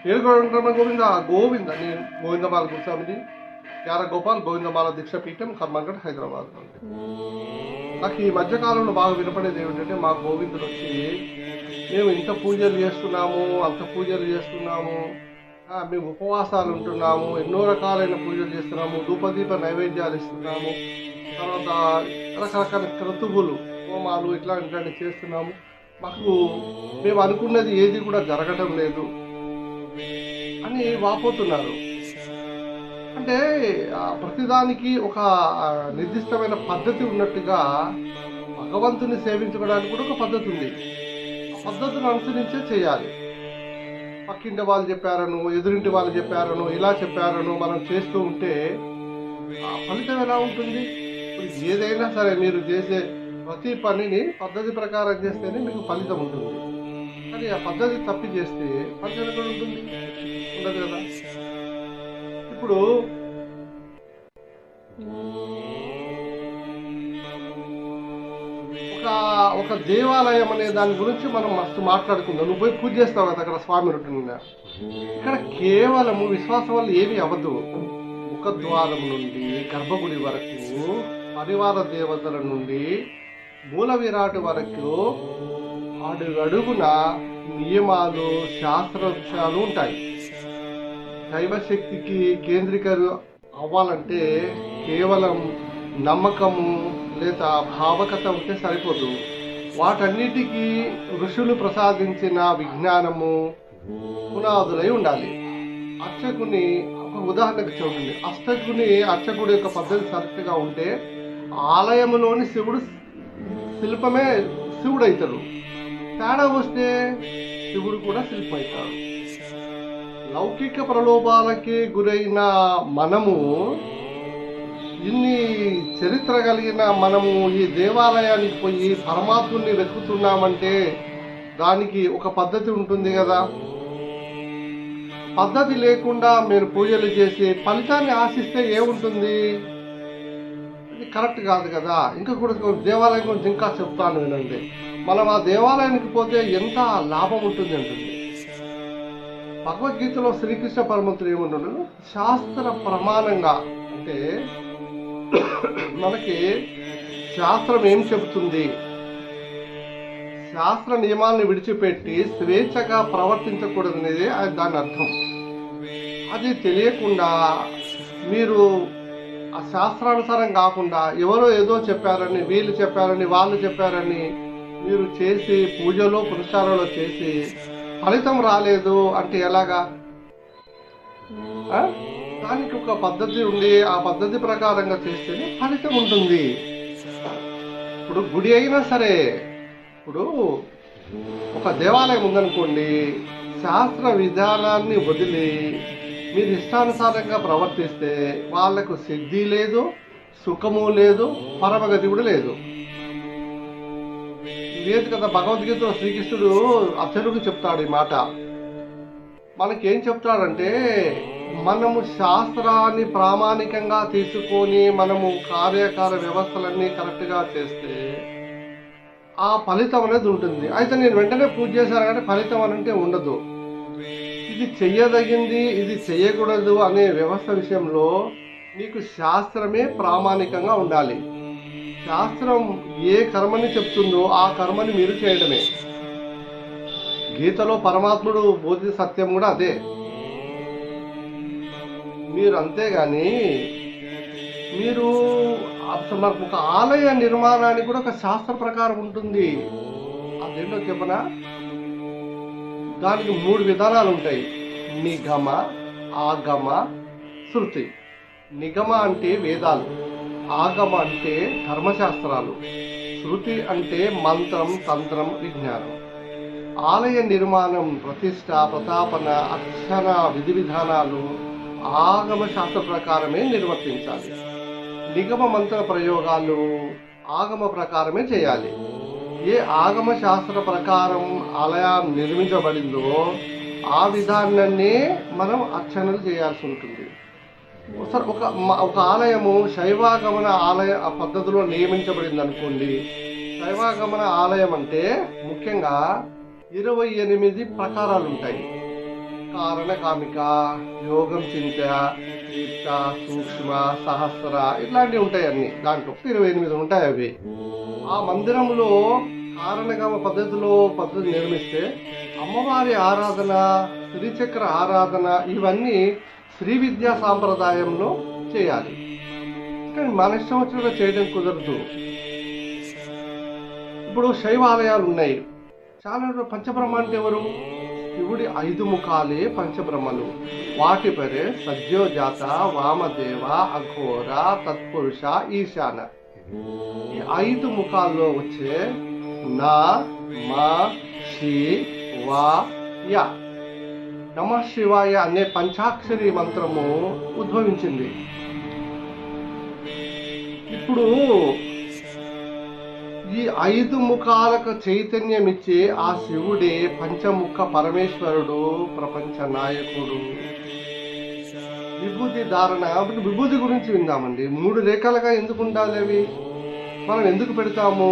ఏడుకొండల గోవింద గోవింద. నేను గోవిందమాల గురుస్వామిని, యార గోపాల్, గోవిందమాల దీక్షపీఠం, కర్మగఢ్, హైదరాబాద్. నాకు ఈ మధ్యకాలంలో బాగా వినపడేది ఏమిటంటే, మా గోవిందుడు వచ్చి మేము ఇంత పూజలు చేస్తున్నాము, అంత పూజలు చేస్తున్నాము, మేము ఉపవాసాలు ఉంటున్నాము, ఎన్నో రకాలైన పూజలు చేస్తున్నాము, ధూపదీప నైవేద్యాలు ఇస్తున్నాము, తర్వాత రకరకాల క్రతువులు, హోమాలు ఇట్లాంటివన్నీ చేస్తున్నాము, మాకు మేము అనుకున్నది ఏది కూడా జరగటం లేదు అని వాపోతున్నారు. అంటే ప్రతిదానికి ఒక నిర్దిష్టమైన పద్ధతి ఉన్నట్టుగా భగవంతుని సేవించుకోవడానికి కూడా ఒక పద్ధతి ఉంది. ఆ పద్ధతిని అనుసరించే చేయాలి. పక్కింటి వాళ్ళు చెప్పారను, ఎదురింటి వాళ్ళు చెప్పారను, ఇలా చెప్పారను మనం చేస్తూ ఉంటే ఫలితం ఎలా ఉంటుంది? ఏదైనా సరే మీరు చేసే ప్రతి పనిని పద్ధతి ప్రకారం చేస్తేనే మీకు ఫలితం ఉంటుంది. కానీ ఆ పద్ధతి తప్పి చేస్తే ఫలితం ఎక్కడ ఉంటుంది? ఉండదు కదా. ఇప్పుడు ఒక దేవాలయం అనే దాని గురించి మనం మస్తు మాట్లాడుకుందాం. నువ్వు పోయి పూజ చేస్తావు కదా అక్కడ స్వామి ఉంటుందా. ఇక్కడ కేవలము విశ్వాసం వల్ల ఏమీ అవ్వదు. ముఖద్వారం నుండి గర్భగుడి వరకు, పరివార దేవతల నుండి మూల విరాట్ వరకు అడుగున నియమాలు, శాస్త్రాంశాలు ఉంటాయి. దైవశక్తికి కేంద్రీకరణ అవ్వాలంటే కేవలం నమ్మకము లేదా భావకత ఉంటే సరిపోదు. వాటన్నిటికీ ఋషులు ప్రసాదించిన విజ్ఞానము పునాదులై ఉండాలి. అర్చకుని ఒక ఉదాహరణకు చూడండి. అర్చకుడి యొక్క పద్ధతి కరెక్ట్గా ఉంటే ఆలయంలోని శివుడు శిల్పమే శివుడు అవుతాడు. తేడా వస్తే శివుడు కూడా శిల్పం అవుతాడు. లౌకిక ప్రలోభాలకి గురైన మనము, ఇన్ని చరిత్ర కలిగిన మనము ఈ దేవాలయానికి పోయి పరమాత్ముని వెతుకుతున్నామంటే దానికి ఒక పద్ధతి ఉంటుంది కదా. పద్ధతి లేకుండా మీరు పూజలు చేసి ఫలితాన్ని ఆశిస్తే ఏముంటుంది? ఇది కరెక్ట్ కాదు కదా. ఇంకా కూడా దేవాలయం గురించి ఇంకా చెప్తాను వినండి. మనం ఆ దేవాలయానికి పోతే ఎంత లాభం ఉంటుంది అంటుంది. భగవద్గీతలో శ్రీకృష్ణ పరమాత్ముడు ఏమంటున్నాడు? శాస్త్ర ప్రమాణంగా అంటే మనకి శాస్త్రం ఏం చెబుతుంది, శాస్త్ర నియమాలను విడిచిపెట్టి స్వేచ్ఛగా ప్రవర్తించకూడదనేది దాని అర్థం. అది తెలియకుండా మీరు ఆ శాస్త్రానుసారం కాకుండా ఎవరో ఏదో చెప్పారని, వీళ్ళు చెప్పారని, వాళ్ళు చెప్పారని మీరు చేసి పూజలో పునస్కారంలో చేసి ఫలితం రాలేదు అంటే ఎలాగా? దానికి ఒక పద్ధతి ఉంది. ఆ పద్ధతి ప్రకారంగా చేస్తేనే ఫలితం ఉంటుంది. ఇప్పుడు గుడి అయినా సరే, ఇప్పుడు ఒక దేవాలయం ఉందనుకోండి, శాస్త్ర విధానాన్ని వదిలి మీరు ఇష్టానుసారంగా ప్రవర్తిస్తే వాళ్లకు సిద్ధి లేదు, సుఖము లేదు, పరమగతి కూడా లేదు. లేదు కదా. భగవద్గీతలో శ్రీకృష్ణుడు అర్జునుడికి చెప్తాడు ఈ మాట. మనకేం చెప్తాడంటే, మనము శాస్త్రాన్ని ప్రామాణికంగా తీసుకొని మనము కార్యకార వ్యవస్థలన్నీ కరెక్ట్గా చేస్తే ఆ ఫలితం అనేది ఉంటుంది. అయితే నేను వెంటనే పూజ చేశాను కానీ ఫలితం అనంటే ఉండదు. ఇది చెయ్యదగింది, ఇది చెయ్యకూడదు అనే వ్యవస్థ విషయంలో మీకు శాస్త్రమే ప్రామాణికంగా ఉండాలి. శాస్త్రం ఏ కర్మని చెప్తుందో ఆ కర్మని మీరు చేయడమే. గీతలో పరమాత్ముడు బోధి సత్యం కూడా అదే. మీరు అంతేగాని మీరు అసలు మనకు ఒక ఆలయ నిర్మాణానికి కూడా ఒక శాస్త్ర ప్రకారం ఉంటుంది. అదేంటో చెప్పనా? దానికి 3 విధానాలు ఉంటాయి. నిగమ, ఆగమ, శృతి. నిగమ అంటే వేదాలు, ఆగమ అంటే ధర్మశాస్త్రాలు, శృతి అంటే మంత్రం, తంత్రం, విజ్ఞానం. ఆలయ నిర్మాణం, ప్రతిష్ట, ప్రతాపన, అర్చన విధి విధానాలు ఆగమ శాస్త్ర ప్రకారమే నిర్వర్తించాలి. నిగమ మంత్ర ప్రయోగాలు ఆగమ ప్రకారమే చేయాలి. ఏ ఆగమ శాస్త్ర ప్రకారం ఆలయం నిర్మించబడిందో ఆ విధానాన్నే మనం అర్చనలు చేయాల్సి ఉంటుంది. ఒక ఆలయము శైవాగమన ఆలయ పద్ధతిలో నియమించబడింది అనుకోండి. శైవాగమన ఆలయం అంటే ముఖ్యంగా 28 ప్రకారాలు ఉంటాయి. కారణకామిక, యోగం చింత, దీప్త, సూక్ష్మ, సహస్ర ఇట్లాంటివి ఉంటాయి అన్ని. దాంట్లో 28 ఉంటాయి అవి. ఆ మందిరంలో కారణకామ పద్ధతి నిర్మిస్తే అమ్మవారి ఆరాధన, శ్రీచక్ర ఆరాధన ఇవన్నీ శ్రీ విద్యా సాంప్రదాయంలో చేయాలి. కానీ మన ఇష్టం వచ్చినట్టు చేయడం కుదరదు. ఇప్పుడు శైవాలయాలు ఉన్నాయి చాలా. పంచబ్రహ్మ అంటే ఎవరు? శివుడి 5 ముఖాలే పంచబ్రహ్మలు. వాటి పేరే సజ్జోజాత, వామదేవ, అఘోర, తత్పురుష, ఈశాన. ఈ 5 ముఖాల్లో వచ్చే నా, మా, శి, వా, యా, నమ శివాయ అనే పంచాక్షరి మంత్రము ఉద్భవించింది. ఇప్పుడు ఈ 5 ముఖాలకు చైతన్యం ఇచ్చి ఆ శివుడే పంచముఖ పరమేశ్వరుడు, ప్రపంచ నాయకుడు. విభూతి ధారణ. విభూతి గురించి విందామండి. 3 రేఖలుగా ఎందుకు ఉండాలి అవి? మనం ఎందుకు పెడతాము?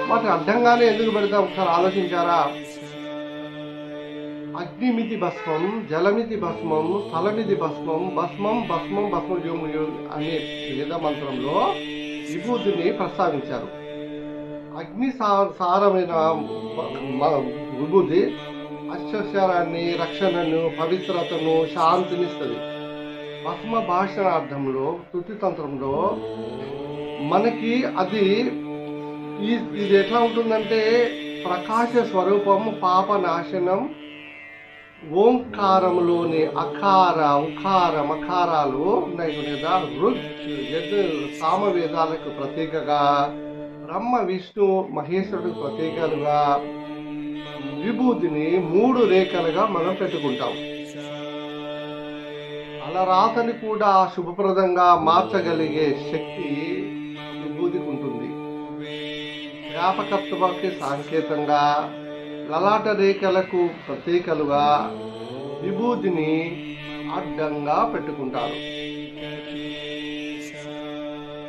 వాటిని అడ్డంగానే ఎందుకు పెడతాము? ఒకసారి ఆలోచించారా? అగ్నిమితి భస్మం, జలమితి భస్మం, స్థలమితి భస్మం, భస్మం భస్మం భస్మయోము అనే వేద మంత్రంలో విభూతిని ప్రస్తావించారు. అగ్ని సారమైన విభూతి అశ్చర్యాన్ని, రక్షణను, పవిత్రతను, శాంతినిస్తుంది. భస్మ భాషణార్థంలో, తుతి తంత్రంలో మనకి అది ఇది ఎట్లా ఉంటుందంటే ప్రకాశ స్వరూపం, పాప నాశనం. ఓంకారంలోని అకార, ఉకార, మకారాలు ఉన్నాయి కదా, ఋగ్, యజ్, సామవేదాలకు ప్రతీకగా, బ్రహ్మ, విష్ణు, మహేశ్వరుడికి ప్రతీకలుగా విభూతిని 3 రేఖలుగా మనం పెట్టుకుంటాం. అలరాతని కూడా శుభప్రదంగా మార్చగలిగే శక్తి విభూతికి ఉంటుంది. వ్యాపకత్వానికి సాంకేతంగా, లలాట రేఖలకు ప్రతీకలుగా విభూతిని అడ్డంగా పెట్టుకుంటారు.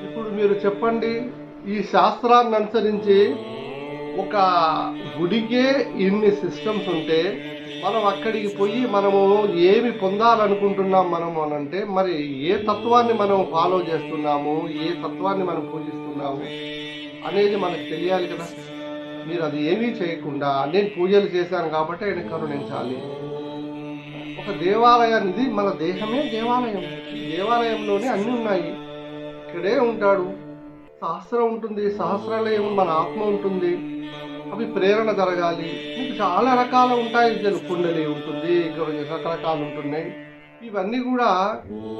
ఇప్పుడు మీరు చెప్పండి, ఈ శాస్త్రాన్ని అనుసరించి ఒక గుడికే ఇన్ని సిస్టమ్స్ ఉంటే మనం అక్కడికి పోయి మనము ఏమి పొందాలనుకుంటున్నాం మనము అనంటే, మరి ఏ తత్వాన్ని మనం ఫాలో చేస్తున్నాము, ఏ తత్వాన్ని మనం పూజిస్తున్నాము అనేది మనకు తెలియాలి కదా. మీరు అది ఏమీ చేయకుండా నేను పూజలు చేశాను కాబట్టి ఆయన కరుణించాలి. ఒక దేవాలయాన్ని, ఇది మన దేశమే దేవాలయం. దేవాలయంలోనే అన్నీ ఉన్నాయి. ఇక్కడే ఉంటాడు. సహస్రం ఉంటుంది, సహస్రాలయం మన ఆత్మ ఉంటుంది. అవి ప్రేరణ జరగాలి. మీకు చాలా రకాలు ఉంటాయి. కుండలి ఉంటుంది, రకరకాలు ఉంటున్నాయి. ఇవన్నీ కూడా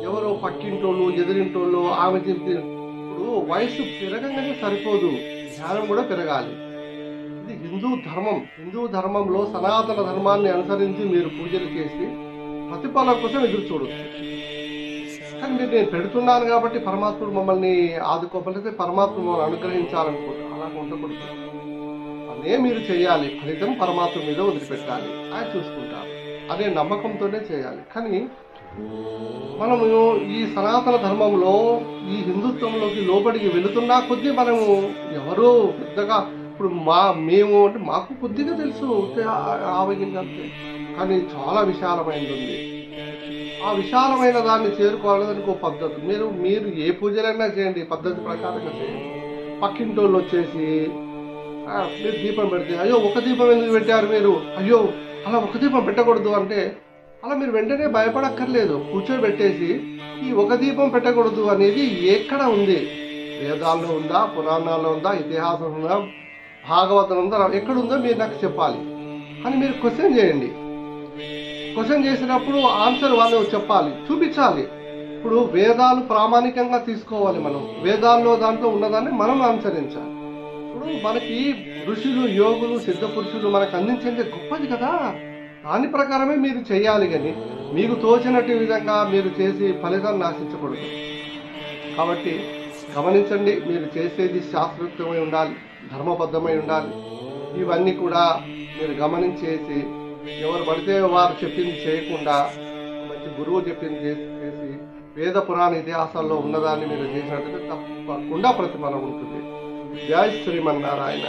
ఎవరో పక్కింటోళ్ళు, ఎదిరింటోళ్ళు, ఆమె ఇప్పుడు వయసు పెరగగానే సరిపోదు, జ్ఞానం కూడా పెరగాలి. ఇది హిందూ ధర్మం. హిందూ ధర్మంలో సనాతన ధర్మాన్ని అనుసరించి మీరు పూజలు చేసి ప్రతిఫలం కోసం ఎదురు చూడొచ్చు. కానీ మీరు నేను పెడుతున్నాను కాబట్టి పరమాత్ముడు మమ్మల్ని ఆదుకోకపోతే పరమాత్మ మమ్మల్ని అనుగ్రహించాలనుకుంటారు. అలా ఉండకూడదు. అదే మీరు చేయాలి. ఫలితం పరమాత్మ మీద వదిలిపెట్టాలి. ఆయన చూసుకుంటారు. అదే నమ్మకంతోనే చేయాలి. కానీ మనము ఈ సనాతన ధర్మంలో, ఈ హిందుత్వంలోకి లోబడికి వెళుతున్నా కొద్దీ మనము ఎవరో పెద్దగా, ఇప్పుడు మేము అంటే మాకు కొద్దిగా తెలుసు ఆవగిందంతే, కానీ చాలా విశాలమైనది ఉంది. ఆ విశాలమైన దాన్ని చేరుకోవాలని ఒక పద్ధతి. మీరు ఏ పూజలైనా చేయండి, పద్ధతి ప్రకారంగా చేయండి. పక్కింటోళ్ళు వచ్చేసి మీరు దీపం పెడితే, అయ్యో ఒక దీపం ఎందుకు పెట్టారు మీరు, అయ్యో అలా ఒక దీపం పెట్టకూడదు అంటే, అలా మీరు వెంటనే భయపడక్కర్లేదు. కూర్చోబెట్టేసి ఈ ఒక దీపం పెట్టకూడదు అనేది ఎక్కడ ఉంది? వేదాల్లో ఉందా, పురాణాల్లో ఉందా, ఇతిహాసం ఉందా, భాగవతం ఉందా, ఎక్కడుందో మీరు నాకు చెప్పాలి అని మీరు క్వశ్చన్ చేయండి. క్వశ్చన్ చేసినప్పుడు ఆన్సర్ వాళ్ళు చెప్పాలి, చూపించాలి. ఇప్పుడు వేదాలు ప్రామాణికంగా తీసుకోవాలి. మనం వేదాల్లో దాంట్లో ఉన్నదాన్ని మనం అనుసరించాలి. ఇప్పుడు మనకి ఋషులు, యోగులు, సిద్ధ పురుషులు మనకు అందించేది గొప్పది కదా, దాని ప్రకారమే మీరు చేయాలి. కానీ మీకు తోచినట్టు విధంగా మీరు చేసి ఫలితాన్ని ఆశించకూడదు. కాబట్టి గమనించండి, మీరు చేసేది శాస్త్రోక్తమై ఉండాలి, ధర్మబద్ధమై ఉండాలి. ఇవన్నీ కూడా మీరు గమనించేసి ఎవరు పడితే వారు చెప్పింది చేయకుండా మంచి గురువు చెప్పింది చేసి వేద పురాణ ఇతిహాసాల్లో ఉన్నదాన్ని మీరు చేసినట్లయితే తప్పకుండా ప్రతిఫలం ఉంటుంది. జై శ్రీమన్నారాయణ.